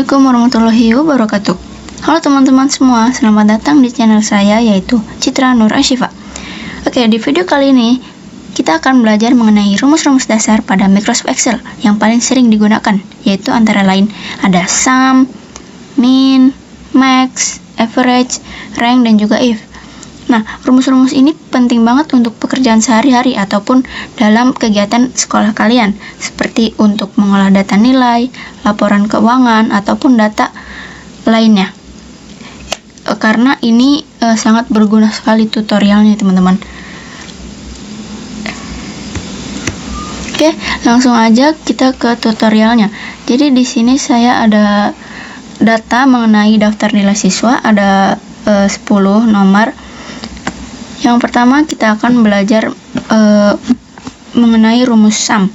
Assalamualaikum warahmatullahi wabarakatuh. Halo teman-teman semua, selamat datang di channel saya yaitu Citra Nur Ashifa. Oke, di video kali ini kita akan belajar mengenai rumus-rumus dasar pada Microsoft Excel yang paling sering digunakan, yaitu antara lain ada sum, min, max, average, rank, dan juga if. Nah, rumus-rumus ini penting banget untuk pekerjaan sehari-hari ataupun dalam kegiatan sekolah kalian, seperti untuk mengolah data nilai, laporan keuangan, ataupun data lainnya. Karena ini sangat berguna sekali tutorialnya, teman-teman. Oke, langsung aja kita ke tutorialnya. Jadi di sini saya ada data mengenai daftar nilai siswa, ada 10 nomor. Yang pertama kita akan belajar mengenai rumus sum.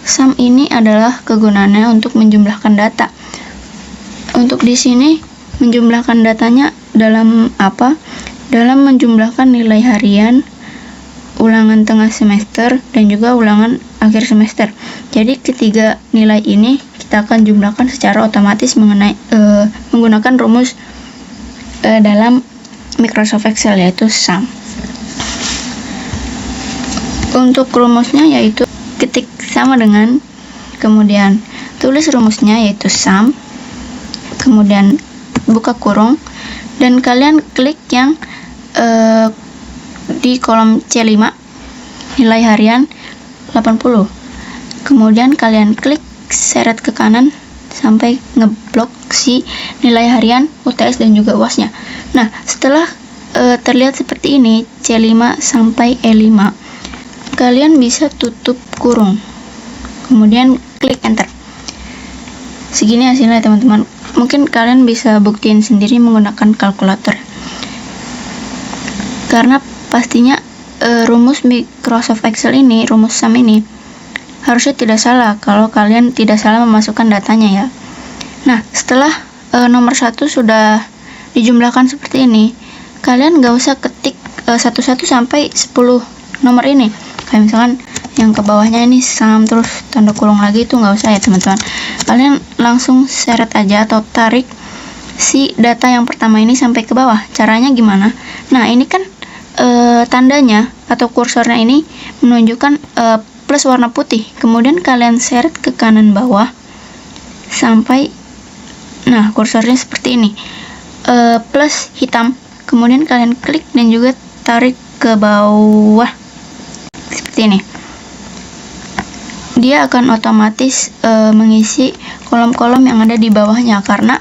Sum ini adalah kegunaannya untuk menjumlahkan data. Untuk di sini menjumlahkan datanya dalam apa? Dalam menjumlahkan nilai harian, ulangan tengah semester, dan juga ulangan akhir semester. Jadi ketiga nilai ini kita akan jumlahkan secara otomatis menggunakan rumus dalam Microsoft Excel, yaitu sum. Untuk rumusnya yaitu ketik sama dengan, kemudian tulis rumusnya yaitu sum, kemudian buka kurung, dan kalian klik yang di kolom C5 nilai harian 80. Kemudian kalian klik seret ke kanan sampai ngeblok si nilai harian, UTS, dan juga UAS-nya. Nah, setelah terlihat seperti ini C5 sampai E5, kalian bisa tutup kurung, kemudian klik enter. Segini hasilnya, teman-teman. Mungkin kalian bisa buktiin sendiri menggunakan kalkulator, karena pastinya rumus Microsoft Excel ini, rumus sum ini harusnya tidak salah kalau kalian tidak salah memasukkan datanya ya. Nah, setelah nomor 1 sudah dijumlahkan seperti ini, kalian gak usah ketik satu-satu sampai 10 nomor ini. Kayak misalkan yang ke bawahnya ini sum terus tanda kurung lagi, itu nggak usah ya, teman-teman. Kalian langsung seret aja atau tarik si data yang pertama ini sampai ke bawah. Caranya gimana? Nah, ini kan tandanya atau kursornya ini menunjukkan plus warna putih. Kemudian kalian seret ke kanan bawah sampai, nah, kursornya seperti ini, plus hitam. Kemudian kalian klik dan juga tarik ke bawah seperti ini. Dia akan otomatis mengisi kolom-kolom yang ada di bawahnya karena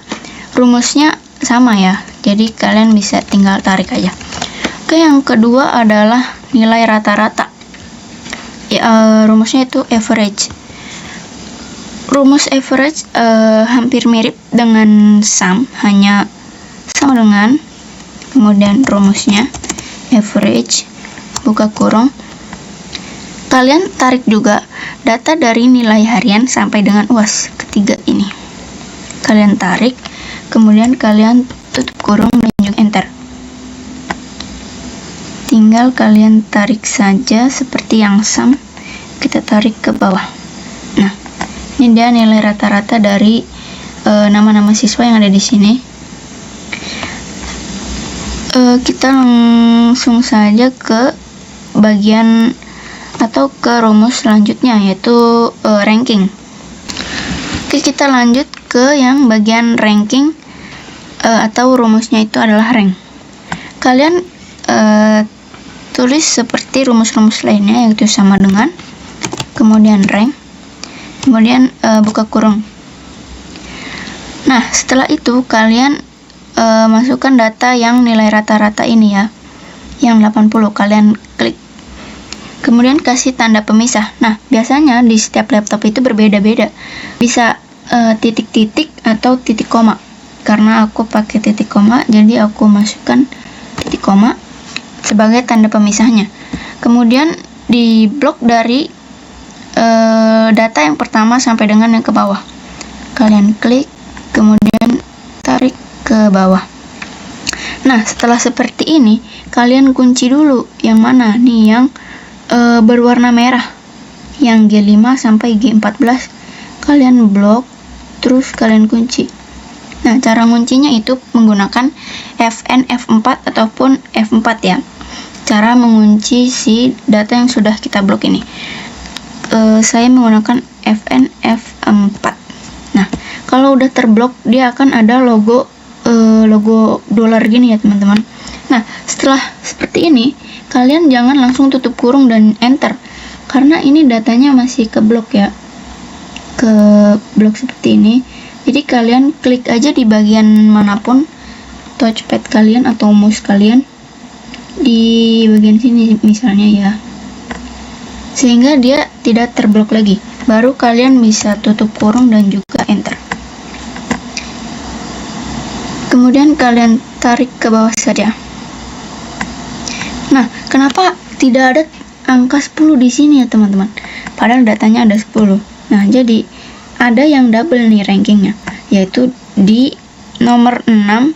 rumusnya sama ya. Jadi kalian bisa tinggal tarik aja. Oke, yang kedua adalah nilai rata-rata. Rumusnya itu average. Rumus average hampir mirip dengan sum, hanya sama dengan, kemudian rumusnya average, buka kurung, kalian tarik juga data dari nilai harian sampai dengan UAS ketiga ini. Kalian tarik, kemudian kalian tutup kurung dan juga enter. Tinggal kalian tarik saja seperti yang sum, kita tarik ke bawah. Nah, ini dia nilai rata-rata dari nama-nama siswa yang ada di sini. Kita langsung saja ke bagian atau ke rumus selanjutnya, yaitu ranking. Oke, kita lanjut ke yang bagian ranking, atau rumusnya itu adalah rank. Kalian tulis seperti rumus-rumus lainnya, yaitu sama dengan, kemudian rank, kemudian buka kurung. Nah, setelah itu kalian masukkan data yang nilai rata-rata ini ya, yang 80. Kalian klik, kemudian kasih tanda pemisah. Nah, biasanya di setiap laptop itu berbeda-beda. Bisa titik-titik atau titik koma. Karena aku pakai titik koma, jadi aku masukkan titik koma sebagai tanda pemisahnya. Kemudian di blok dari data yang pertama sampai dengan yang ke bawah. Kalian klik, kemudian tarik ke bawah. Nah, setelah seperti ini, kalian kunci dulu yang mana nih, yang berwarna merah, yang G5 sampai G14 kalian blok, terus kalian kunci. Nah, cara nguncinya itu menggunakan Fn F4 ataupun F4 ya. Cara mengunci si data yang sudah kita blok ini. Saya menggunakan Fn F4. Nah, kalau udah terblok dia akan ada logo dolar gini ya teman-teman. Nah, setelah seperti ini, kalian jangan langsung tutup kurung dan enter, karena ini datanya masih ke blok ya, ke blok seperti ini. Jadi kalian klik aja di bagian manapun touchpad kalian atau mouse kalian di bagian sini misalnya ya, sehingga dia tidak terblok lagi. Baru kalian bisa tutup kurung dan juga enter. Kemudian kalian tarik ke bawah saja. Nah, kenapa tidak ada angka 10 di sini ya teman-teman? Padahal datanya ada 10. Nah, jadi ada yang double nih rankingnya, yaitu di nomor 6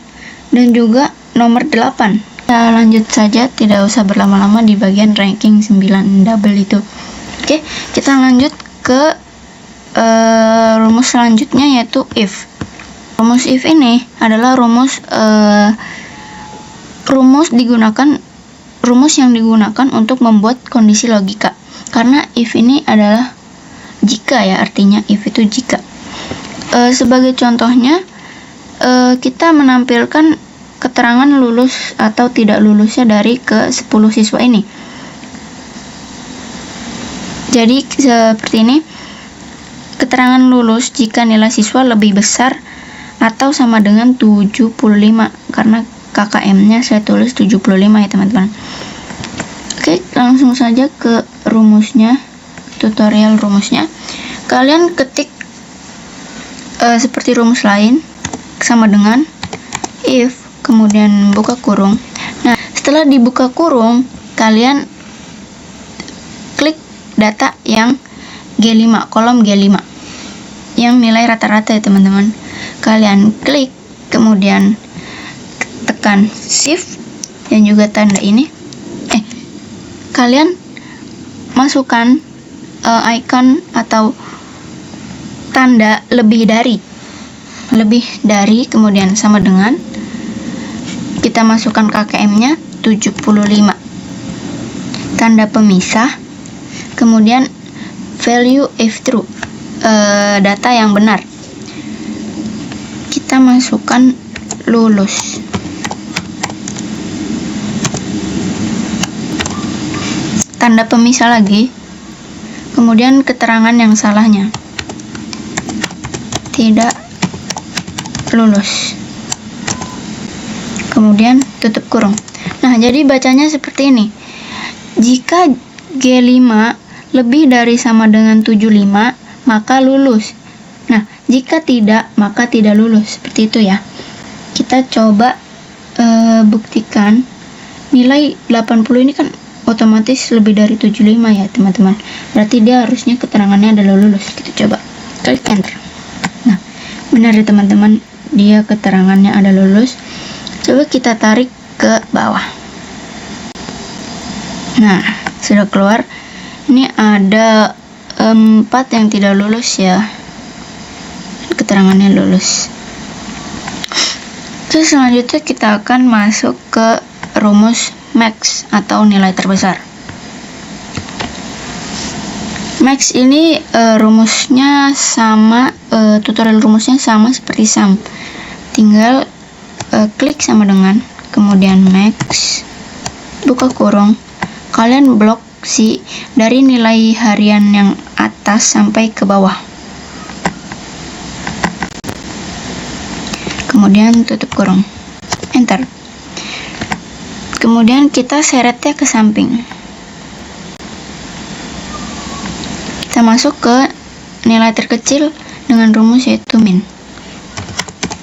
dan juga nomor 8. Kita lanjut saja, tidak usah berlama-lama di bagian ranking 9 double itu. Oke, kita lanjut ke rumus selanjutnya, yaitu if. Rumus if ini adalah rumus yang digunakan untuk membuat kondisi logika. Karena if ini adalah jika ya, artinya if itu jika. Sebagai contohnya, kita menampilkan keterangan lulus atau tidak lulusnya dari ke 10 siswa ini. Jadi seperti ini, keterangan lulus jika nilai siswa lebih besar atau sama dengan 75, karena KKM-nya saya tulis 75 ya teman-teman. Oke, langsung saja ke rumusnya, tutorial rumusnya. Kalian ketik seperti rumus lain, sama dengan if, kemudian buka kurung. Nah, setelah dibuka kurung, kalian klik data yang G5, kolom G5 yang nilai rata-rata ya teman-teman. Kalian klik, kemudian tekan shift dan juga tanda ini. Kalian masukkan icon atau tanda lebih dari, kemudian sama dengan, kita masukkan KKM-nya 75, tanda pemisah, kemudian value if true, data yang benar. Kita masukkan lulus. Tanda pemisah lagi, kemudian keterangan yang salahnya, tidak lulus, kemudian tutup kurung. Nah, jadi bacanya seperti ini. Jika G5 lebih dari sama dengan 75, maka lulus. Nah, jika tidak, maka tidak lulus. Seperti itu ya. Kita coba buktikan. Nilai 80 ini kan otomatis lebih dari 75 ya teman-teman. Berarti dia harusnya keterangannya adalah lulus. Kita coba klik enter. Nah, benar ya teman-teman, dia keterangannya ada lulus. Coba kita tarik ke bawah. Nah, sudah keluar. Ini ada 4 yang tidak lulus ya, keterangannya lulus. Terus selanjutnya kita akan masuk ke rumus max atau nilai terbesar. Max ini rumusnya sama, tutorial rumusnya sama seperti sum. Tinggal klik sama dengan, kemudian max, buka kurung, kalian blok si dari nilai harian yang atas sampai ke bawah. Kemudian tutup kurung, enter. Kemudian kita seretnya ke samping. Kita masuk ke nilai terkecil dengan rumus yaitu min.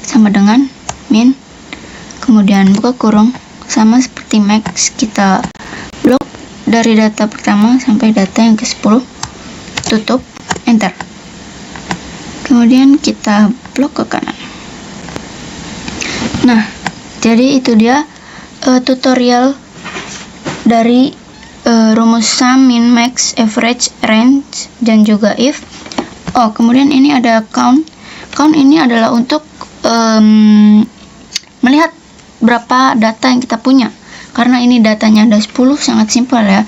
Sama dengan min. Kemudian buka kurung, sama seperti max, kita blok dari data pertama sampai data yang ke-10. Tutup, enter. Kemudian kita blok ke kanan. Nah, jadi itu dia tutorial dari rumus sum, min, max, average, range, dan juga if. Oh, kemudian ini ada count. Count ini adalah untuk melihat berapa data yang kita punya. Karena ini datanya ada 10, sangat simpel ya.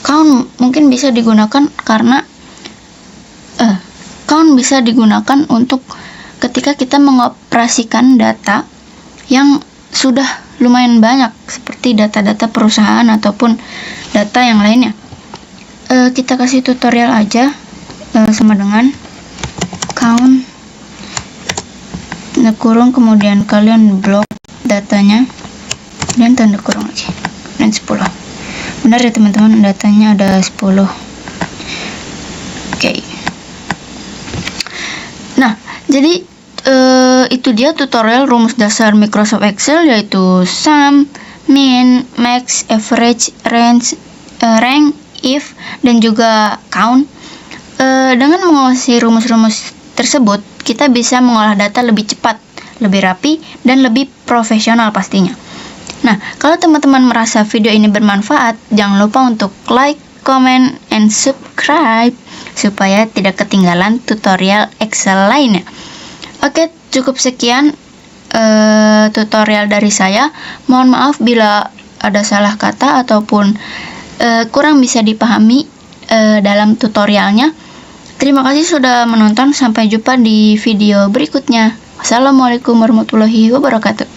Count mungkin bisa digunakan karena count bisa digunakan untuk ketika kita mengoperasikan data yang sudah lumayan banyak, seperti data-data perusahaan ataupun data yang lainnya. Kita kasih tutorial aja, sama dengan count tanda kurung, kemudian kalian blok datanya dan tanda kurung lagi dan 10. Benar ya teman-teman, datanya ada 10. Oke. Nah, jadi itu dia tutorial rumus dasar Microsoft Excel, yaitu sum, min, max, average, range, rank, if, dan juga count. Dengan menguasai rumus-rumus tersebut, kita bisa mengolah data lebih cepat, lebih rapi, dan lebih profesional pastinya. Nah, kalau teman-teman merasa video ini bermanfaat, jangan lupa untuk like, comment, and subscribe supaya tidak ketinggalan tutorial Excel lainnya. Oke, cukup sekian tutorial dari saya. Mohon maaf bila ada salah kata ataupun kurang bisa dipahami dalam tutorialnya. Terima kasih sudah menonton. Sampai jumpa di video berikutnya. Wassalamualaikum warahmatullahi wabarakatuh.